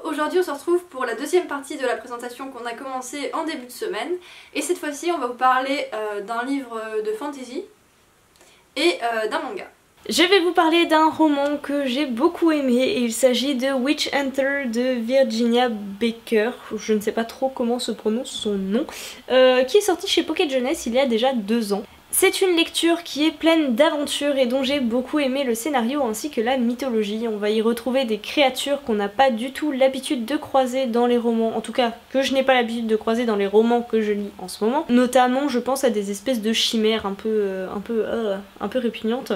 aujourd'hui on se retrouve pour la deuxième partie de la présentation qu'on a commencé en début de semaine et cette fois-ci on va vous parler d'un livre de fantasy et d'un manga. Je vais vous parler d'un roman que j'ai beaucoup aimé et il s'agit de Witch Hunter de Virginia Baker, je ne sais pas trop comment se prononce son nom, qui est sorti chez Pocket Jeunesse il y a déjà 2 ans. C'est une lecture qui est pleine d'aventures et dont j'ai beaucoup aimé le scénario ainsi que la mythologie. On va y retrouver des créatures qu'on n'a pas du tout l'habitude de croiser dans les romans, en tout cas que je n'ai pas l'habitude de croiser dans les romans que je lis en ce moment. Notamment je pense à des espèces de chimères un peu répugnantes,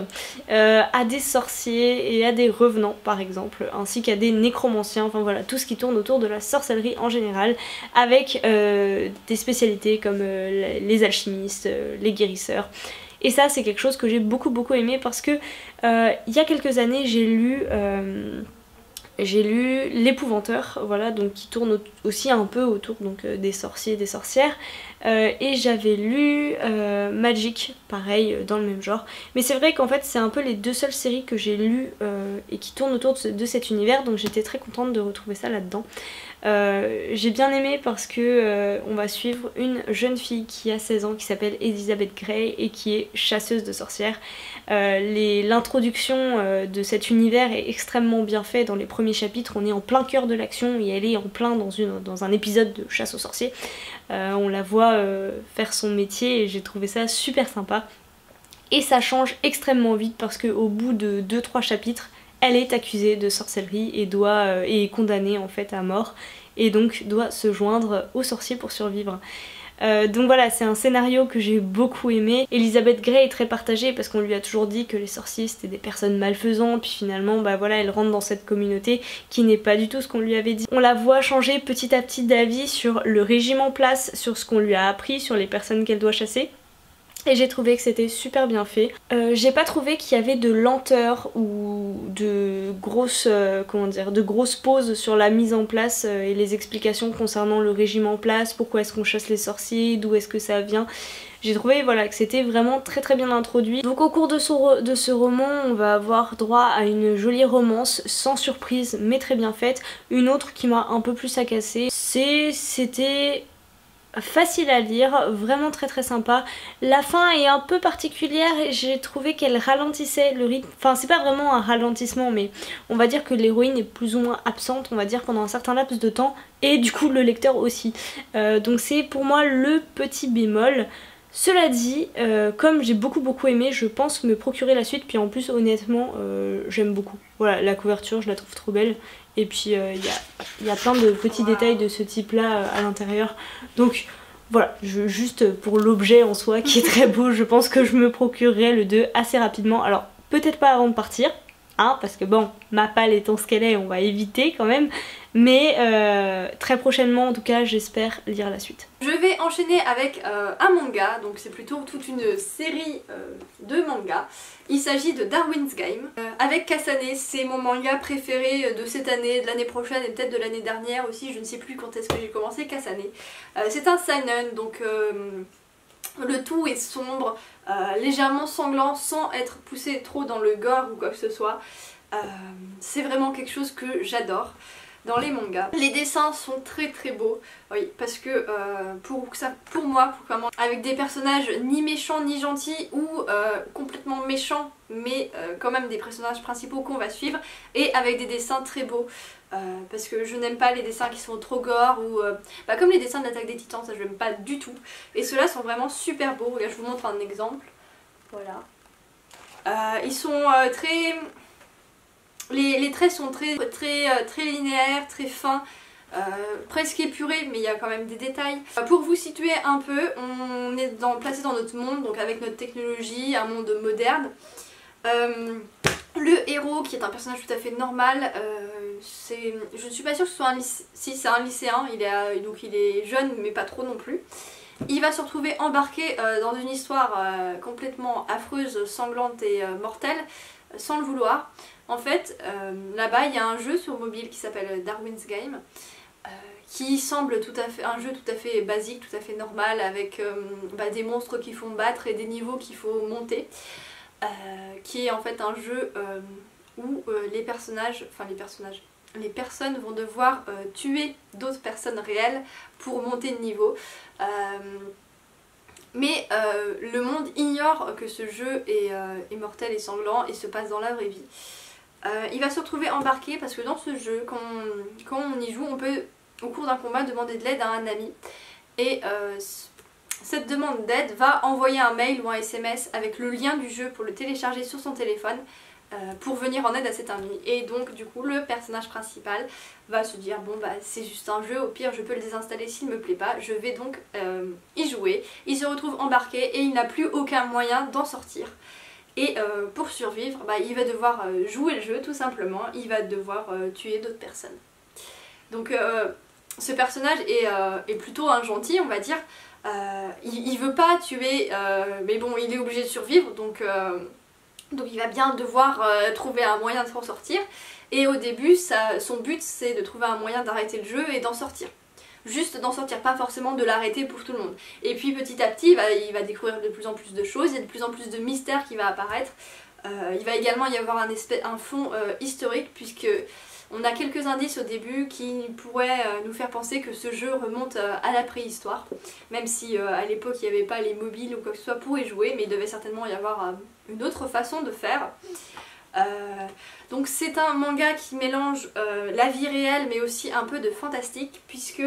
à des sorciers et à des revenants par exemple, ainsi qu'à des nécromanciens, enfin voilà, tout ce qui tourne autour de la sorcellerie en général, avec des spécialités comme les alchimistes, les guérisseurs. Et ça c'est quelque chose que j'ai beaucoup aimé parce que il y a quelques années j'ai lu L'Épouvanteur, voilà, donc qui tourne aussi un peu autour donc, des sorciers et des sorcières. Et j'avais lu Magic, pareil, dans le même genre. Mais c'est vrai qu'en fait c'est un peu les 2 seules séries que j'ai lues et qui tournent autour de cet univers, donc j'étais très contente de retrouver ça là-dedans. J'ai bien aimé parce que on va suivre une jeune fille qui a 16 ans qui s'appelle Elizabeth Grey et qui est chasseuse de sorcières. L'introduction de cet univers est extrêmement bien faite. Dans les premiers chapitres on est en plein cœur de l'action et elle est en plein dans un épisode de chasse aux sorciers. On la voit faire son métier et j'ai trouvé ça super sympa. Et ça change extrêmement vite parce qu'au bout de 2-3 chapitres elle est accusée de sorcellerie et est condamnée en fait à mort et donc doit se joindre aux sorciers pour survivre. Donc voilà, c'est un scénario que j'ai beaucoup aimé. Elizabeth Grey est très partagée parce qu'on lui a toujours dit que les sorciers c'était des personnes malfaisantes, puis finalement bah voilà, elle rentre dans cette communauté qui n'est pas du tout ce qu'on lui avait dit. On la voit changer petit à petit d'avis sur le régime en place, sur ce qu'on lui a appris, sur les personnes qu'elle doit chasser. Et j'ai trouvé que c'était super bien fait. J'ai pas trouvé qu'il y avait de lenteur ou de grosses pauses sur la mise en place et les explications concernant le régime en place, pourquoi est-ce qu'on chasse les sorciers, d'où est-ce que ça vient. J'ai trouvé voilà, que c'était vraiment très bien introduit. Donc au cours de ce roman, on va avoir droit à une jolie romance, sans surprise mais très bien faite. Une autre qui m'a un peu plus agacée, c'était facile à lire, vraiment très sympa. La fin est un peu particulière et j'ai trouvé qu'elle ralentissait le rythme. Enfin c'est pas vraiment un ralentissement mais on va dire que l'héroïne est plus ou moins absente, on va dire pendant un certain laps de temps et du coup le lecteur aussi. Donc c'est pour moi le petit bémol. Cela dit, comme j'ai beaucoup aimé, je pense me procurer la suite, puis en plus honnêtement j'aime beaucoup. Voilà, la couverture je la trouve trop belle et puis il y a plein de petits détails de ce type là à l'intérieur. Donc voilà, juste pour l'objet en soi qui est très beau, je pense que je me procurerai le 2 assez rapidement. Alors peut-être pas avant de partir, hein, parce que bon, ma palle étant ce qu'elle est, on va éviter quand même. Mais très prochainement en tout cas j'espère lire la suite. Je vais enchaîner avec un manga, donc c'est plutôt toute une série de mangas. Il s'agit de Darwin's Game avec Kasane. C'est mon manga préféré de cette année, de l'année prochaine et peut-être de l'année dernière aussi, je ne sais plus quand est-ce que j'ai commencé Kasane. C'est un seinen, donc le tout est sombre, légèrement sanglant sans être poussé trop dans le gore ou quoi que ce soit. C'est vraiment quelque chose que j'adore dans les mangas. Les dessins sont très beaux, oui, parce que pour moi, avec des personnages ni méchants ni gentils ou complètement méchants, mais quand même des personnages principaux qu'on va suivre, et avec des dessins très beaux. Parce que je n'aime pas les dessins qui sont trop gore ou comme les dessins de l'Attaque des Titans, ça je n'aime pas du tout. Et ceux-là sont vraiment super beaux. Regarde, je vous montre un exemple. Voilà. Ils sont très... Les traits sont très linéaires, très fins, presque épurés, mais il y a quand même des détails. Pour vous situer un peu, on est placé dans notre monde, donc avec notre technologie, un monde moderne. Le héros, qui est un personnage tout à fait normal, je ne suis pas sûre que ce soit si c'est un lycéen, donc il est jeune mais pas trop non plus. Il va se retrouver embarqué dans une histoire complètement affreuse, sanglante et mortelle, sans le vouloir. En fait, là-bas il y a un jeu sur mobile qui s'appelle Darwin's Game, qui semble un jeu tout à fait basique, tout à fait normal, avec des monstres qu'il faut battre et des niveaux qu'il faut monter, qui est en fait un jeu où les personnages, les personnes vont devoir tuer d'autres personnes réelles pour monter de niveau. Mais le monde ignore que ce jeu est mortel et sanglant et se passe dans la vraie vie. Il va se retrouver embarqué parce que dans ce jeu, quand on y joue, on peut au cours d'un combat demander de l'aide à un ami. Et cette demande d'aide va envoyer un mail ou un SMS avec le lien du jeu pour le télécharger sur son téléphone pour venir en aide à cet ami. Et donc du coup le personnage principal va se dire bon bah c'est juste un jeu, au pire je peux le désinstaller s'il me plaît pas, je vais donc y jouer. Il se retrouve embarqué et il n'a plus aucun moyen d'en sortir. Et pour survivre, bah, il va devoir jouer le jeu tout simplement, il va devoir tuer d'autres personnes. Donc ce personnage est plutôt un gentil on va dire. Il veut pas tuer, mais bon il est obligé de survivre donc il va bien devoir trouver un moyen de s'en sortir. Et au début son but c'est de trouver un moyen d'arrêter le jeu et d'en sortir. Juste d'en sortir, pas forcément de l'arrêter pour tout le monde. Et puis petit à petit il va découvrir de plus en plus de choses, il y a de plus en plus de mystères qui va apparaître. Il va également y avoir un fond historique puisque on a quelques indices au début qui pourraient nous faire penser que ce jeu remonte à la préhistoire. Même si à l'époque il n'y avait pas les mobiles ou quoi que ce soit pour y jouer, mais il devait certainement y avoir une autre façon de faire. Donc c'est un manga qui mélange la vie réelle mais aussi un peu de fantastique puisque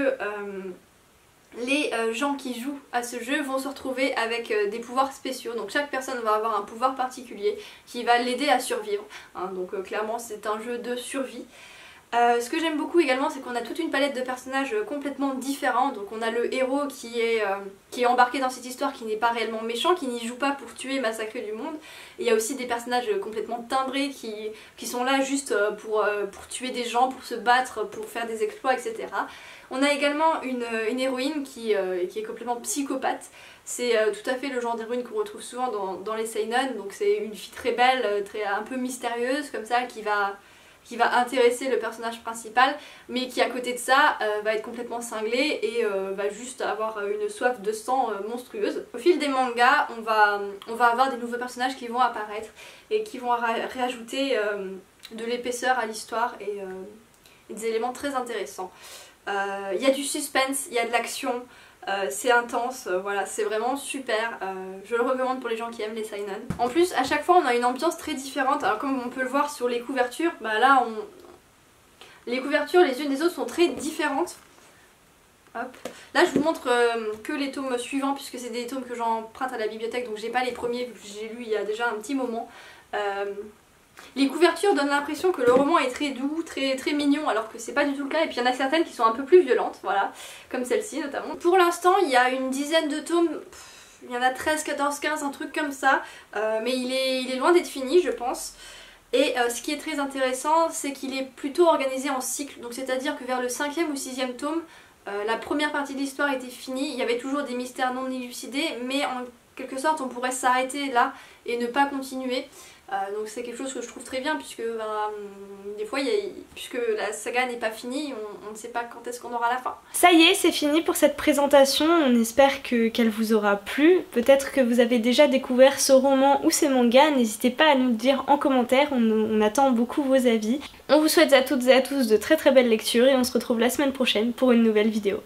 les gens qui jouent à ce jeu vont se retrouver avec des pouvoirs spéciaux. Donc chaque personne va avoir un pouvoir particulier qui va l'aider à survivre. Hein, donc clairement c'est un jeu de survie. Ce que j'aime beaucoup également c'est qu'on a toute une palette de personnages complètement différents. Donc on a le héros qui est embarqué dans cette histoire, qui n'est pas réellement méchant, qui n'y joue pas pour tuer et massacrer du monde. Et il y a aussi des personnages complètement timbrés qui sont là juste pour tuer des gens, pour se battre, pour faire des exploits, etc. On a également une héroïne qui est complètement psychopathe. C'est tout à fait le genre d'héroïne qu'on retrouve souvent dans les seinen. Donc c'est une fille très belle, un peu mystérieuse comme ça, qui va intéresser le personnage principal, mais qui à côté de ça va être complètement cinglé et va juste avoir une soif de sang monstrueuse. Au fil des mangas, on va avoir des nouveaux personnages qui vont apparaître et qui vont rajouter de l'épaisseur à l'histoire et des éléments très intéressants. Il y a du suspense, il y a de l'action, c'est intense, voilà, c'est vraiment super, je le recommande pour les gens qui aiment les seinen. En plus à chaque fois on a une ambiance très différente, alors comme on peut le voir sur les couvertures, bah là les couvertures les unes des autres sont très différentes. Hop. Là je vous montre que les tomes suivants puisque c'est des tomes que j'emprunte à la bibliothèque, donc j'ai pas les premiers vu que j'ai lu il y a déjà un petit moment. Les couvertures donnent l'impression que le roman est très doux, très mignon, alors que c'est pas du tout le cas. Et puis il y en a certaines qui sont un peu plus violentes, voilà, comme celle-ci notamment. Pour l'instant, il y a une dizaine de tomes, il y en a 13, 14, 15, un truc comme ça, mais il est loin d'être fini, je pense. Et ce qui est très intéressant, c'est qu'il est plutôt organisé en cycle, donc c'est-à-dire que vers le 5e ou 6e tome, la première partie de l'histoire était finie, il y avait toujours des mystères non élucidés, mais en quelque sorte on pourrait s'arrêter là et ne pas continuer. Donc c'est quelque chose que je trouve très bien puisque des fois puisque la saga n'est pas finie, on ne sait pas quand est-ce qu'on aura la fin. Ça y est, c'est fini pour cette présentation, on espère qu'elle vous aura plu. Peut-être que vous avez déjà découvert ce roman ou ces mangas, n'hésitez pas à nous le dire en commentaire, on attend beaucoup vos avis. On vous souhaite à toutes et à tous de très belles lectures et on se retrouve la semaine prochaine pour une nouvelle vidéo.